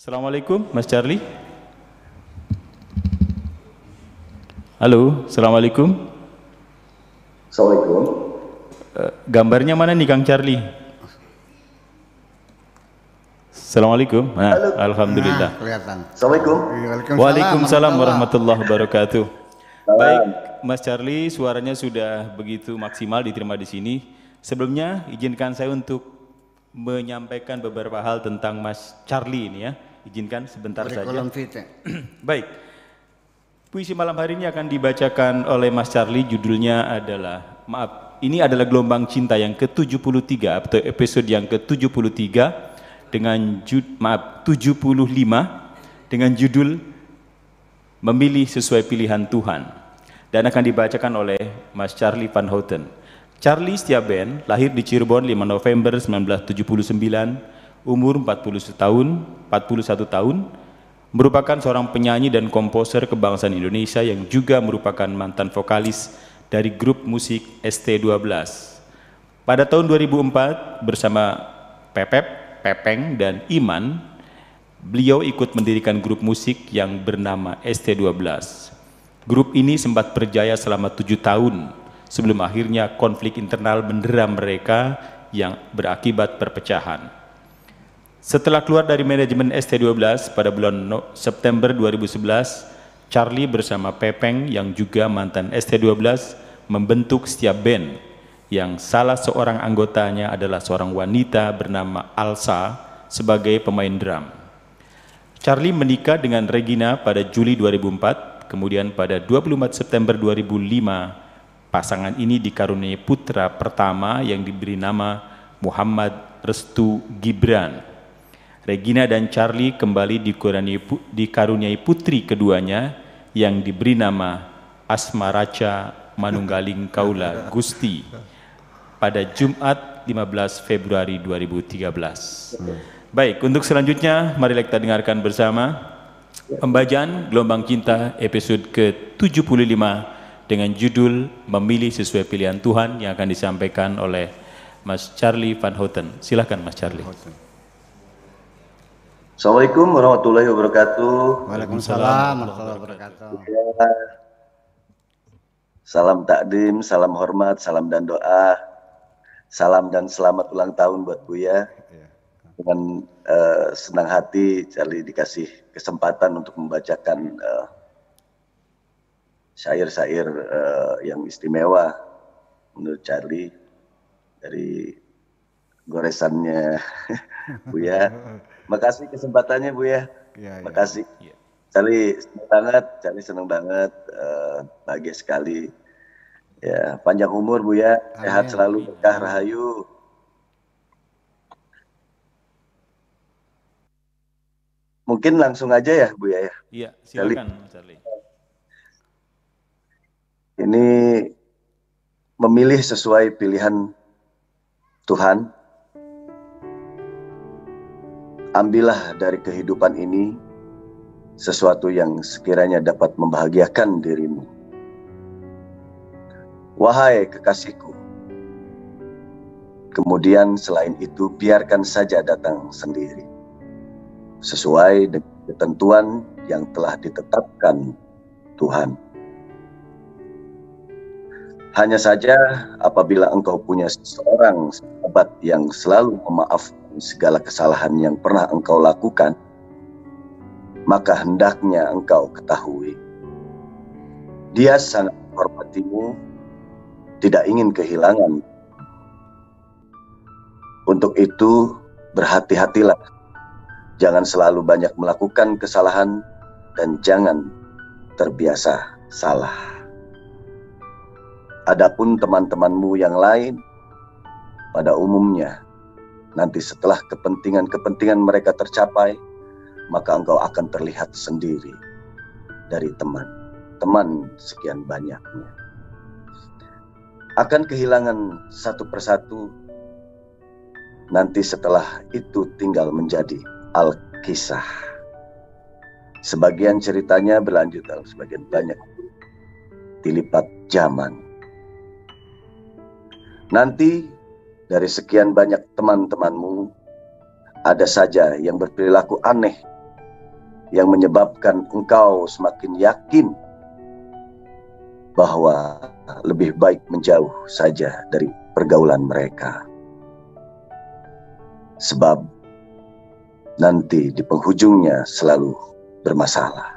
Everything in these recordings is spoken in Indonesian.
Assalamualaikum, Mas Charlie. Halo, Assalamualaikum. Assalamualaikum. Gambarnya mana nih Kang Charlie? Assalamualaikum. Halo. Alhamdulillah. Kelihatan. Assalamualaikum. Waalaikumsalam warahmatullahi wabarakatuh. Salam. Baik, Mas Charlie, suaranya sudah begitu maksimal diterima di sini. Sebelumnya, izinkan saya untuk menyampaikan beberapa hal tentang Mas Charlie ini ya. Izinkan sebentar saja. Baik. Puisi malam hari ini akan dibacakan oleh Mas Charlie, judulnya adalah, ini adalah Gelombang Cinta yang ke-73 atau episode yang ke-73 dengan 75 dengan judul Memilih Sesuai Pilihan Tuhan, dan akan dibacakan oleh Mas Charlie Van Houten. Charlie Setiaben lahir di Cirebon 5 November 1979, umur 41 tahun, merupakan seorang penyanyi dan komposer kebangsaan Indonesia yang juga merupakan mantan vokalis dari grup musik ST12. Pada tahun 2004 bersama Pepeng dan Iman, beliau ikut mendirikan grup musik yang bernama ST12. Grup ini sempat berjaya selama 7 tahun sebelum akhirnya konflik internal mendera mereka yang berakibat perpecahan. Setelah keluar dari manajemen ST12 pada bulan September 2011, Charlie bersama Pepeng yang juga mantan ST12 membentuk Setiaben yang salah seorang anggotanya adalah seorang wanita bernama Alsa sebagai pemain drum. Charlie menikah dengan Regina pada Juli 2004, kemudian pada 24 September 2005, pasangan ini dikaruniai putra pertama yang diberi nama Muhammad Restu Gibran. Regina dan Charlie kembali dikaruniai putri keduanya yang diberi nama Asmaraca Manunggaling Kaula Gusti pada Jumat 15 Februari 2013. Baik, untuk selanjutnya mari kita dengarkan bersama pembacaan Gelombang Cinta episode ke-75 dengan judul Memilih Sesuai Pilihan Tuhan yang akan disampaikan oleh Mas Charlie Van Houten. Silakan Mas Charlie. Assalamualaikum warahmatullahi wabarakatuh. Waalaikumsalam warahmatullahi wabarakatuh. Salam takdim, salam hormat, salam dan doa. Salam dan selamat ulang tahun buat Buya. Dengan senang hati Charlie dikasih kesempatan untuk membacakan syair-syair yang istimewa menurut Charlie dari goresannya Buya. Makasih kesempatannya Buya. Makasih. Charlie senang banget, bahagia sekali. Ya, panjang umur Buya, sehat selalu, berkah rahayu. Mungkin langsung aja ya Buya ya. Iya, silakan Charlie. Ini memilih sesuai pilihan Tuhan. Ambillah dari kehidupan ini sesuatu yang sekiranya dapat membahagiakan dirimu. Wahai kekasihku, kemudian selain itu biarkan saja datang sendiri, sesuai dengan ketentuan yang telah ditetapkan Tuhan. Hanya saja apabila engkau punya seseorang sahabat yang selalu memaafkan segala kesalahan yang pernah engkau lakukan, maka hendaknya engkau ketahui dia sangat menghormatimu, tidak ingin kehilangan. Untuk itu berhati-hatilah, jangan selalu banyak melakukan kesalahan dan jangan terbiasa salah. Adapun teman-temanmu yang lain, pada umumnya nanti setelah kepentingan mereka tercapai, maka engkau akan terlihat sendiri dari teman sekian banyaknya. Akan kehilangan satu persatu, nanti setelah itu tinggal menjadi al-kisah. Sebagian ceritanya berlanjut, sebagian banyak dilipat zaman. Nanti dari sekian banyak teman-temanmu, ada saja yang berperilaku aneh yang menyebabkan engkau semakin yakin bahwa lebih baik menjauh saja dari pergaulan mereka. Sebab nanti di penghujungnya selalu bermasalah.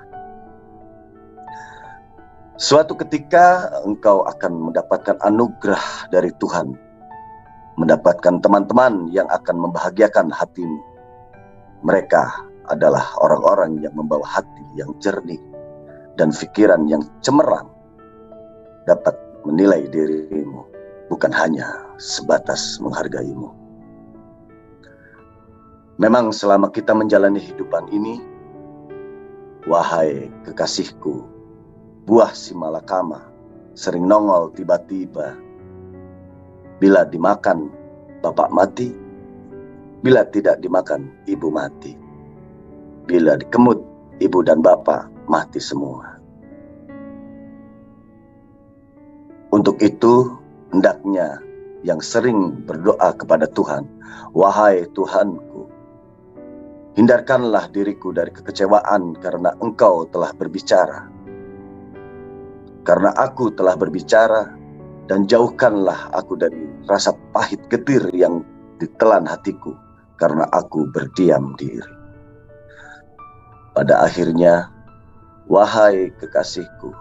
Suatu ketika engkau akan mendapatkan anugerah dari Tuhan, mendapatkan teman-teman yang akan membahagiakan hatimu. Mereka adalah orang-orang yang membawa hati yang jernih dan pikiran yang cemerlang, dapat menilai dirimu, bukan hanya sebatas menghargaimu. Memang selama kita menjalani hidupan ini, wahai kekasihku, buah si malakama sering nongol tiba-tiba. Bila dimakan, bapak mati. Bila tidak dimakan, ibu mati. Bila dikemut, ibu dan bapak mati semua. Untuk itu, hendaknya yang sering berdoa kepada Tuhan, wahai Tuhanku, hindarkanlah diriku dari kekecewaan karena Engkau telah berbicara. Karena aku telah berbicara, dan jauhkanlah aku dari rasa pahit getir yang ditelan hatiku, karena aku berdiam diri. Pada akhirnya, wahai kekasihku,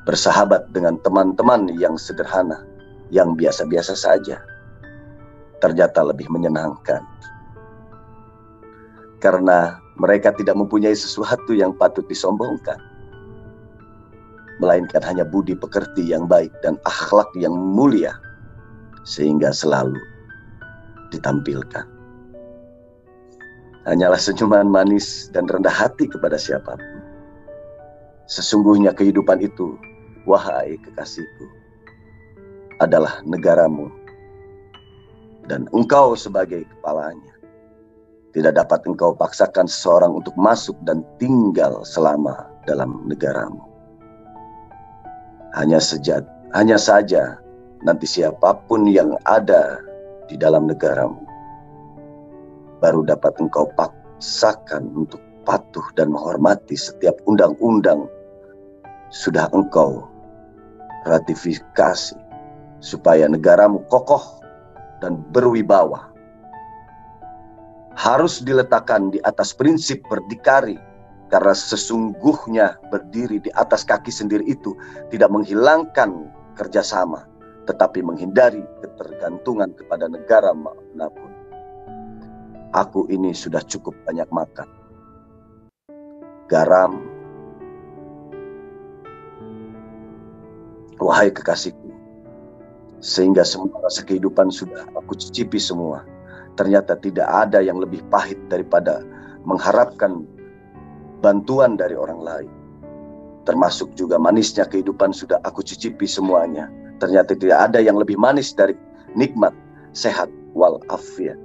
bersahabat dengan teman-teman yang sederhana, yang biasa-biasa saja, ternyata lebih menyenangkan. Karena mereka tidak mempunyai sesuatu yang patut disombongkan, melainkan hanya budi pekerti yang baik dan akhlak yang mulia, sehingga selalu ditampilkan. Hanyalah senyuman manis dan rendah hati kepada siapapun. Sesungguhnya kehidupan itu, wahai kekasihku, adalah negaramu, dan engkau sebagai kepalanya. Tidak dapat engkau paksakan seseorang untuk masuk dan tinggal selama dalam negaramu. Hanya saja nanti siapapun yang ada di dalam negaramu baru dapat engkau paksakan untuk patuh dan menghormati setiap undang-undang sudah engkau ratifikasi, supaya negaramu kokoh dan berwibawa. Harus diletakkan di atas prinsip berdikari, karena sesungguhnya berdiri di atas kaki sendiri itu tidak menghilangkan kerjasama, tetapi menghindari ketergantungan kepada negara manapun. Aku ini sudah cukup banyak makan garam, wahai kekasihku, sehingga semua rasa kehidupan sudah aku cicipi semua. Ternyata tidak ada yang lebih pahit daripada mengharapkan bantuan dari orang lain. Termasuk juga manisnya kehidupan sudah aku cicipi semuanya. Ternyata tidak ada yang lebih manis dari nikmat, sehat, walafiat.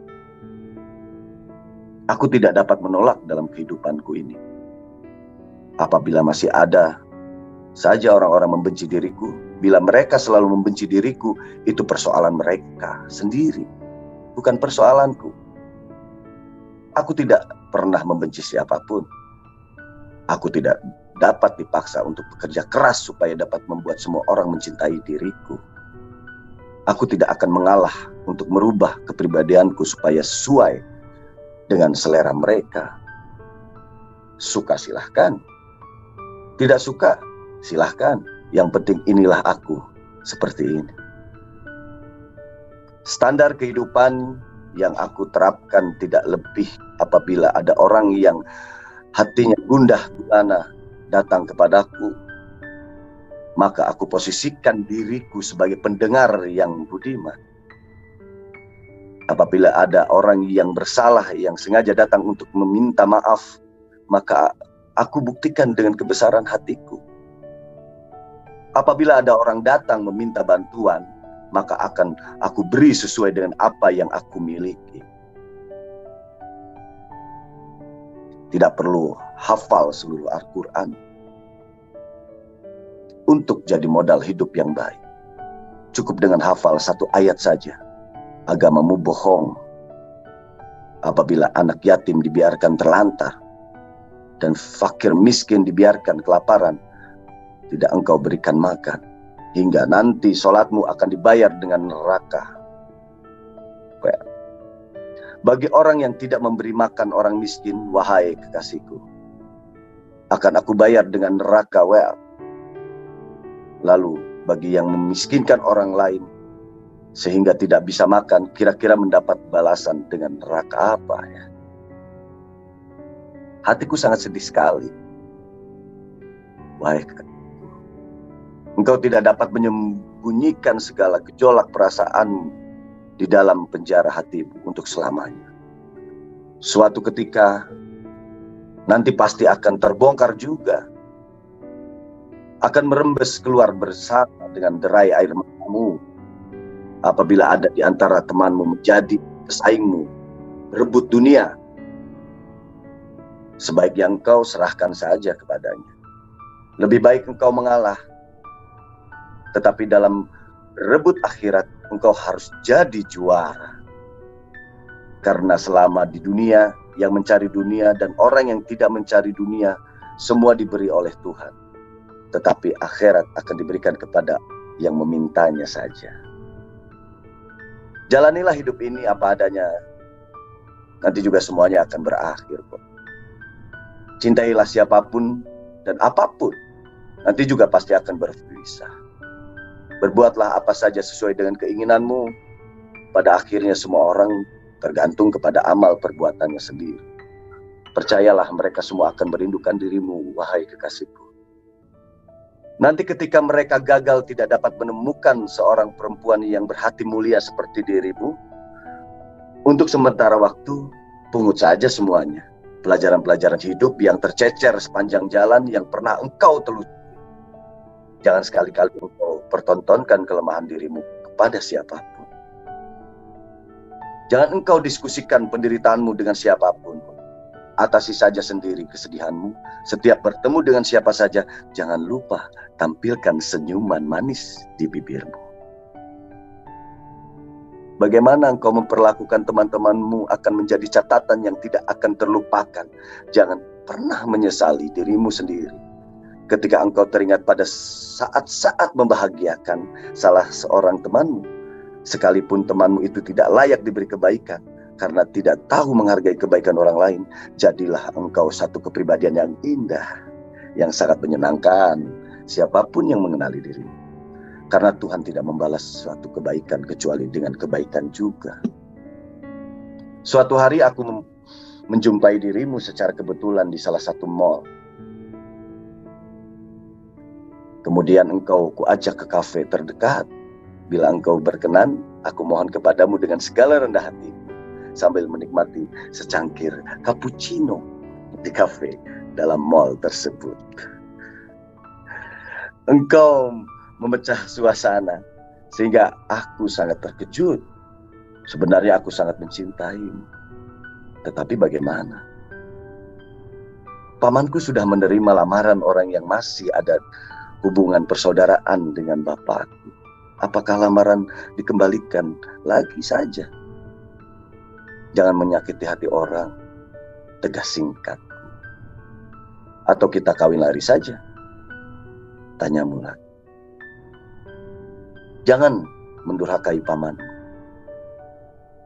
Aku tidak dapat menolak dalam kehidupanku ini. Apabila masih ada saja orang-orang membenci diriku, bila mereka selalu membenci diriku, itu persoalan mereka sendiri, bukan persoalanku. Aku tidak pernah membenci siapapun. Aku tidak dapat dipaksa untuk bekerja keras supaya dapat membuat semua orang mencintai diriku. Aku tidak akan mengalah untuk merubah kepribadianku supaya sesuai dengan selera mereka. Suka silahkan, tidak suka silahkan. Yang penting inilah aku, seperti ini. Standar kehidupan yang aku terapkan tidak lebih apabila ada orang yang hatinya gundah gulana datang kepadaku, maka aku posisikan diriku sebagai pendengar yang budiman. Apabila ada orang yang bersalah yang sengaja datang untuk meminta maaf, maka aku buktikan dengan kebesaran hatiku. Apabila ada orang datang meminta bantuan, maka akan aku beri sesuai dengan apa yang aku miliki. Tidak perlu hafal seluruh Al-Quran untuk jadi modal hidup yang baik. Cukup dengan hafal satu ayat saja. Agamamu bohong apabila anak yatim dibiarkan terlantar. dan fakir miskin dibiarkan kelaparan, tidak engkau berikan makan, hingga nanti sholatmu akan dibayar dengan neraka. Bagi orang yang tidak memberi makan orang miskin, wahai kekasihku, akan aku bayar dengan neraka. Lalu bagi yang memiskinkan orang lain sehingga tidak bisa makan, kira-kira mendapat balasan dengan neraka apa ya? Hatiku sangat sedih sekali. Wahai kekasihku, engkau tidak dapat menyembunyikan segala gejolak perasaanmu di dalam penjara hatimu untuk selamanya. Suatu ketika nanti pasti akan terbongkar juga, akan merembes keluar bersama dengan derai air matamu apabila ada di antara temanmu menjadi pesaingmu, berebut dunia. Sebaiknya engkau serahkan saja kepadanya. Lebih baik engkau mengalah, tetapi dalam rebut akhirat engkau harus jadi juara. Karena selama di dunia, yang mencari dunia dan orang yang tidak mencari dunia, semua diberi oleh Tuhan. Tetapi akhirat akan diberikan kepada yang memintanya saja. Jalanilah hidup ini apa adanya. Nanti juga semuanya akan berakhir kok. Cintailah siapapun dan apapun. Nanti juga pasti akan berpisah. Berbuatlah apa saja sesuai dengan keinginanmu. Pada akhirnya semua orang tergantung kepada amal perbuatannya sendiri. Percayalah mereka semua akan merindukan dirimu, wahai kekasihku. Nanti ketika mereka gagal tidak dapat menemukan seorang perempuan yang berhati mulia seperti dirimu, untuk sementara waktu, pungut saja semuanya. Pelajaran-pelajaran hidup yang tercecer sepanjang jalan yang pernah engkau telusuri. Jangan sekali-kali engkau pertontonkan kelemahan dirimu kepada siapapun. Jangan engkau diskusikan penderitaanmu dengan siapapun. Atasi saja sendiri kesedihanmu. Setiap bertemu dengan siapa saja, jangan lupa tampilkan senyuman manis di bibirmu. Bagaimana engkau memperlakukan teman-temanmu akan menjadi catatan yang tidak akan terlupakan. Jangan pernah menyesali dirimu sendiri. Ketika engkau teringat pada saat-saat membahagiakan salah seorang temanmu, sekalipun temanmu itu tidak layak diberi kebaikan, karena tidak tahu menghargai kebaikan orang lain, jadilah engkau satu kepribadian yang indah, yang sangat menyenangkan siapapun yang mengenali dirimu. Karena Tuhan tidak membalas suatu kebaikan kecuali dengan kebaikan juga. Suatu hari aku menjumpai dirimu secara kebetulan di salah satu mall. Kemudian engkau kuajak ke kafe terdekat. Bila engkau berkenan, aku mohon kepadamu dengan segala rendah hati, sambil menikmati secangkir cappuccino di kafe dalam mall tersebut. Engkau memecah suasana sehingga aku sangat terkejut. Sebenarnya aku sangat mencintaimu. Tetapi bagaimana? Pamanku sudah menerima lamaran orang yang masih ada hubungan persaudaraan dengan bapakku. Apakah lamaran dikembalikan lagi saja? Jangan menyakiti hati orang, tegas singkat. Atau kita kawin lari saja? Tanyamu lagi. Jangan mendurhakai pamanmu.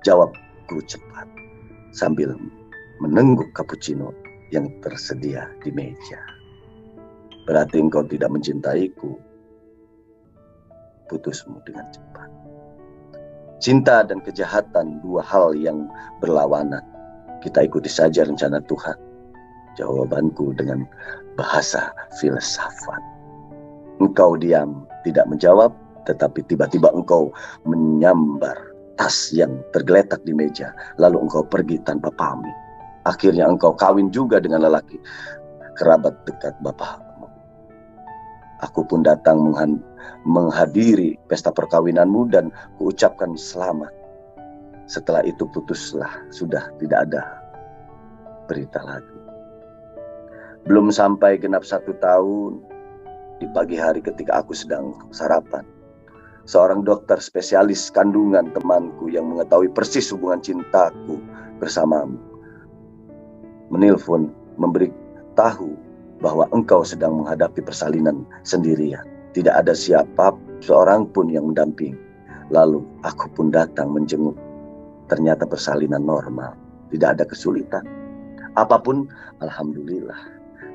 Jawabku cepat sambil menengguk cappuccino yang tersedia di meja. Berarti engkau tidak mencintaiku. Putusmu dengan cepat. Cinta dan kejahatan dua hal yang berlawanan. Kita ikuti saja rencana Tuhan. Jawabanku dengan bahasa filsafat. Engkau diam, tidak menjawab, tetapi tiba-tiba engkau menyambar tas yang tergeletak di meja. Lalu engkau pergi tanpa pamit. Akhirnya engkau kawin juga dengan lelaki kerabat dekat bapakmu. Aku pun datang menghadiri pesta perkawinanmu dan kuucapkan selamat. Setelah itu putuslah, sudah tidak ada berita lagi. Belum sampai genap 1 tahun, di pagi hari ketika aku sedang sarapan, seorang dokter spesialis kandungan temanku yang mengetahui persis hubungan cintaku bersamamu menelpon, memberi tahu bahwa engkau sedang menghadapi persalinan sendirian. Tidak ada siapa seorang pun yang mendampingi. Lalu aku pun datang menjenguk. Ternyata persalinan normal. Tidak ada kesulitan. Apapun, alhamdulillah.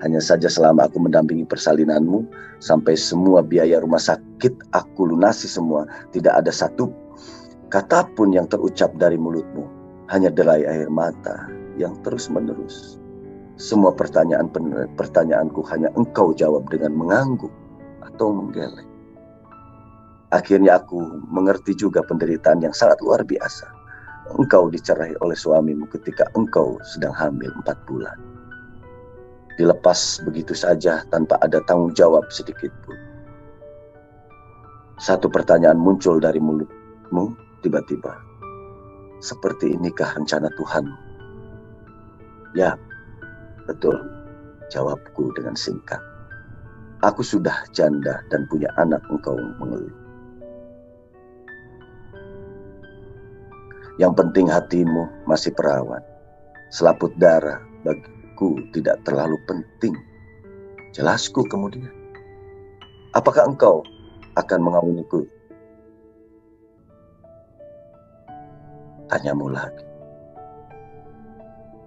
Hanya saja selama aku mendampingi persalinanmu, sampai semua biaya rumah sakit aku lunasi semua. Tidak ada satu kata pun yang terucap dari mulutmu. Hanya derai air mata yang terus menerus. Semua pertanyaanku hanya engkau jawab dengan mengangguk atau menggeleng. Akhirnya aku mengerti juga penderitaan yang sangat luar biasa. Engkau dicerai oleh suamimu ketika engkau sedang hamil 4 bulan. Dilepas begitu saja tanpa ada tanggung jawab sedikit pun. Satu pertanyaan muncul dari mulutmu tiba-tiba. Seperti inikah rencana Tuhan? Ya, betul. Jawabku dengan singkat. Aku sudah janda dan punya anak, engkau mengeluh. Yang penting hatimu masih perawan. Selaput darah bagiku tidak terlalu penting. Jelasku kemudian. Apakah engkau akan mengawiniku? Tanyamu lagi.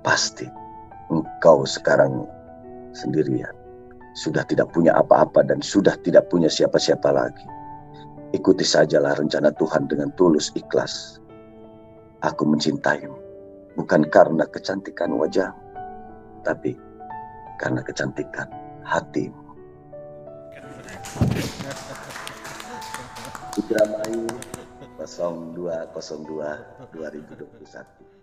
Pasti engkau sekarang sendirian. Sudah tidak punya apa-apa dan sudah tidak punya siapa-siapa lagi. Ikuti sajalah rencana Tuhan dengan tulus ikhlas. Aku mencintaimu, bukan karena kecantikan wajahmu, tapi karena kecantikan hatimu. Indramayu 0202 2021.